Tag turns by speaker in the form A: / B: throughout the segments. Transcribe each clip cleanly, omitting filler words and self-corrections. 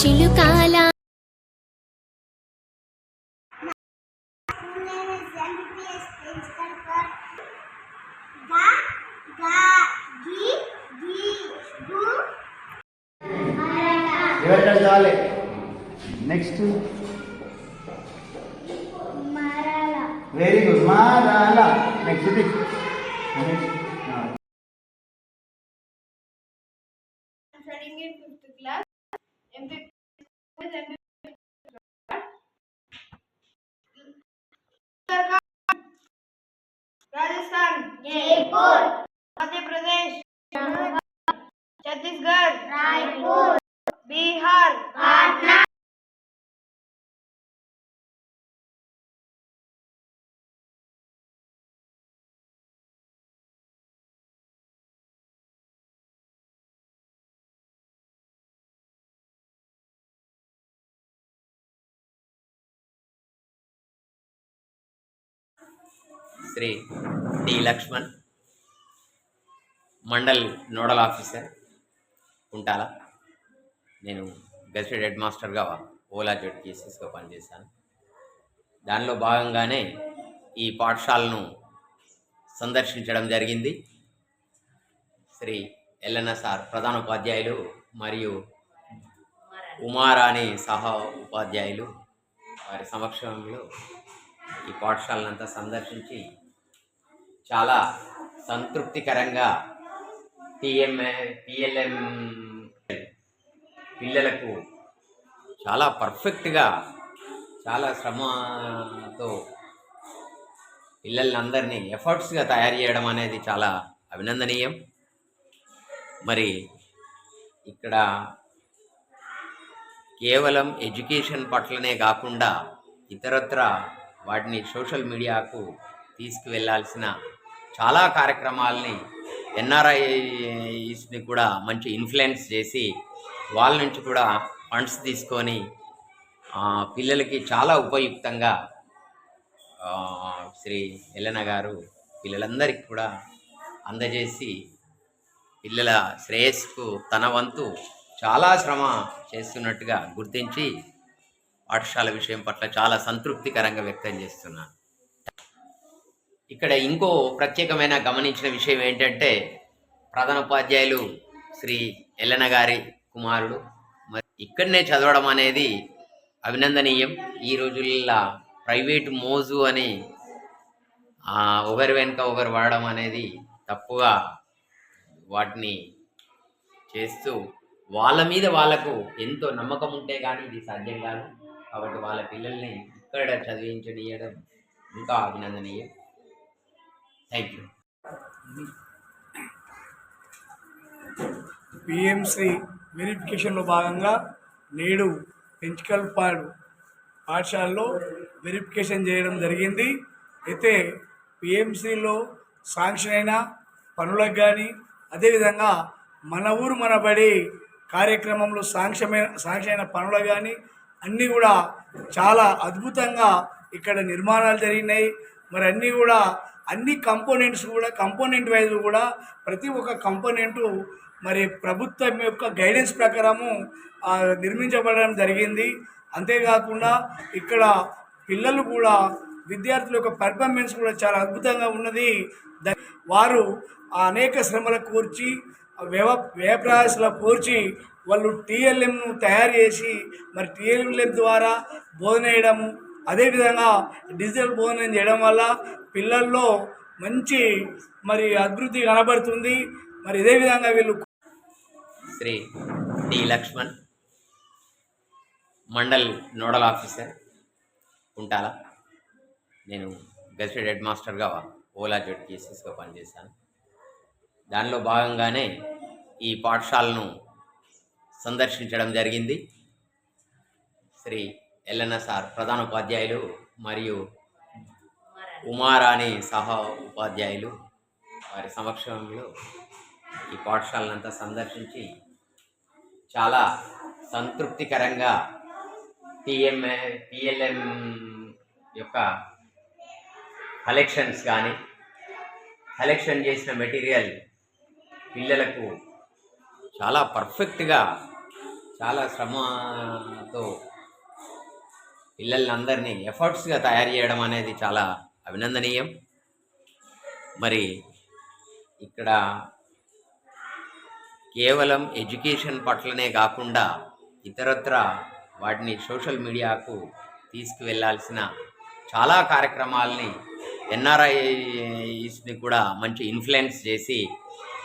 A: చిలుకాల
B: next very good మారాల next
C: studying in 5th class. Rajasthan, Jaipur, Madhya Pradesh, Chhattisgarh, Raipur, Bihar, Patna.
D: Shri D Laxman, mandal nodal officer Kuntala. నేను gazetted head మాస్టర్గా ఓలా జెడ్పీఎస్ఎస్గా పనిచేశాను. దానిలో భాగంగానే ఈ పాఠశాలను సందర్శించడం జరిగింది. శ్రీ ఎల్ఎన్ఎస్ఆర్ ప్రధాన ఉపాధ్యాయులు మరియు ఉమారాణి సహా ఉపాధ్యాయులు వారి సమక్షంలో ఈ పాఠశాలనంతా సందర్శించి చాలా సంతృప్తికరంగా పిఎల్ఎం పిల్లలకు చాలా పర్ఫెక్ట్గా చాలా శ్రమతో పిల్లలందరినీ ఎఫర్ట్స్గా తయారు చేయడం అనేది చాలా అభినందనీయం. మరి ఇక్కడ కేవలం ఎడ్యుకేషన్ పట్లనే కాకుండా ఇతరత్ర వాటిని సోషల్ మీడియాకు తీసుకువెళ్ళాల్సిన చాలా కార్యక్రమాలని ఎన్ఆర్ఐస్ని కూడా మంచి ఇన్ఫ్లుయెన్స్ చేసి వాళ్ళ నుంచి కూడా ఫండ్స్ తీసుకొని పిల్లలకి చాలా ఉపయుక్తంగా శ్రీ ఎల్లన్న గారు పిల్లలందరికీ కూడా అందజేసి పిల్లల శ్రేయస్సుకు తన వంతు చాలా శ్రమ చేస్తున్నట్టుగా గుర్తించి పాఠశాల విషయం పట్ల చాలా సంతృప్తికరంగా వ్యక్తం చేస్తున్నాను. ఇక్కడ ఇంకో ప్రత్యేకమైన గమనించిన విషయం ఏంటంటే ప్రధాన ఉపాధ్యాయులు శ్రీ ఎల్లన్న గారి కుమారుడు మరి ఇక్కడనే చదవడం అనేది అభినందనీయం. ఈ రోజుల్లో ప్రైవేటు మోజు అని ఒకరి వెనుక ఒకరు వాడడం అనేది తప్పుగా వాటిని చేస్తూ వాళ్ళ మీద వాళ్ళకు ఎంతో నమ్మకం ఉంటే కానీ ఇది సాధ్యం కాదు. కాబట్టి వాళ్ళ పిల్లల్ని ఇక్కడ చదివించడం ఇంకా అభినందనీయం. Thank you.
E: పిఎంసి వెరిఫికేషన్లో భాగంగా నేడు పెంచికల్పాడు పాఠశాలలో వెరిఫికేషన్ చేయడం జరిగింది. అయితే పిఎంసిలో శాంక్షన్ అయిన పనులకు కానీ అదేవిధంగా మన ఊరు మన బడి కార్యక్రమంలో శాంక్షన్ అయిన పనులు కానీ అన్నీ కూడా చాలా అద్భుతంగా ఇక్కడ నిర్మాణాలు జరిగినాయి. మరి అన్నీ కూడా అన్ని కంపోనెంట్స్ కూడా కంపోనెంట్ వైజ్ కూడా ప్రతి ఒక్క కంపోనెంటు మరి ప్రభుత్వం యొక్క గైడెన్స్ ప్రకారము నిర్మించబడడం జరిగింది. అంతేకాకుండా ఇక్కడ పిల్లలు కూడా విద్యార్థుల యొక్క పర్ఫార్మెన్స్ కూడా చాలా అద్భుతంగా ఉన్నది. వారు అనేక శ్రమల కూర్చి వ్యయప్రయాసాల కూర్చి వాళ్ళు టీఎల్ఎంను తయారు చేసి మరి టీఎల్ఎం ద్వారా బోధన చేయడము అదేవిధంగా డిజిటల్ బోధన చేయడం వల్ల పిల్లల్లో మంచి మరి అభివృద్ధి కనబడుతుంది. మరి ఇదే విధంగా వీళ్ళు
D: Shri D Laxman, mandal nodal officer Kuntala. నేను గెస్టెడ్ హెడ్ మాస్టర్గా ఓలా జెడ్పీఎస్ఎస్గా పనిచేశాను. దానిలో భాగంగానే ఈ పాఠశాలను సందర్శించడం జరిగింది. శ్రీ ఎల్ఎన్ఎస్ఆర్ ప్రధాన ఉపాధ్యాయులు మరియు ఉమారాణి సహా ఉపాధ్యాయులు వారి సమక్షంలో ఈ పాఠశాలనంతా సందర్శించి చాలా సంతృప్తికరంగా పిఎల్ఎం యొక్క కలెక్షన్స్ కానీ కలెక్షన్ చేసిన మెటీరియల్ పిల్లలకు చాలా పర్ఫెక్ట్గా చాలా శ్రమతో పిల్లలందరినీ ఎఫర్ట్స్గా తయారు చేయడం అనేది చాలా అభినందనీయం. మరి ఇక్కడ కేవలం ఎడ్యుకేషన్ పట్లనే కాకుండా ఇతరత్ర వాటిని సోషల్ మీడియాకు తీసుకువెళ్ళాల్సిన చాలా కార్యక్రమాలని ఎన్ఆర్ఐస్ని కూడా మంచి ఇన్ఫ్లుయెన్స్ చేసి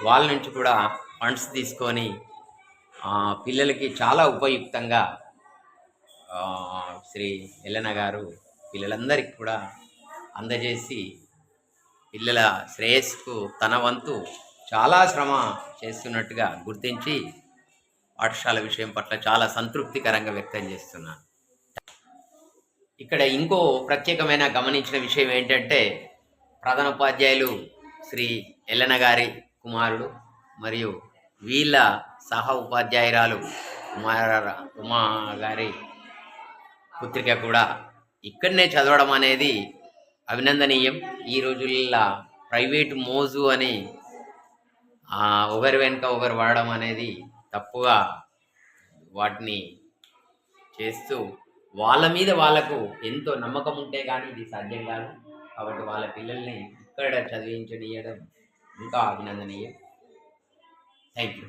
D: వాళ్ళ నుంచి కూడా ఫండ్స్ తీసుకొని పిల్లలకి చాలా ఉపయుక్తంగా శ్రీ ఎల్లన్న గారు పిల్లలందరికీ కూడా అందజేసి పిల్లల శ్రేయస్సుకు తన వంతు చాలా శ్రమ చేస్తున్నట్టుగా గుర్తించి పాఠశాల విషయం పట్ల చాలా సంతృప్తికరంగా వ్యక్తం చేస్తున్నాను. ఇక్కడ ఇంకో ప్రత్యేకమైన గమనించిన విషయం ఏంటంటే ప్రధాన ఉపాధ్యాయులు శ్రీ ఎల్లన్న గారి కుమారుడు మరియు వీళ్ళ సహ ఉపాధ్యాయురాలు ఉమా గారి పుత్రిక కూడా ఇక్కడనే చదవడం అనేది అభినందనీయం. ఈ రోజుల్లో ప్రైవేటు మోజు అని ఒకరి వెనుక ఒకరు వాడడం అనేది తప్పుగా వాటిని చేస్తూ వాళ్ళ మీద వాళ్ళకు ఎంతో నమ్మకం ఉంటే కానీ ఇది సాధ్యం కాదు. కాబట్టి వాళ్ళ పిల్లల్ని ఇక్కడ చదివించనీయడం ఇంకా అభినందనీయం. Thank you.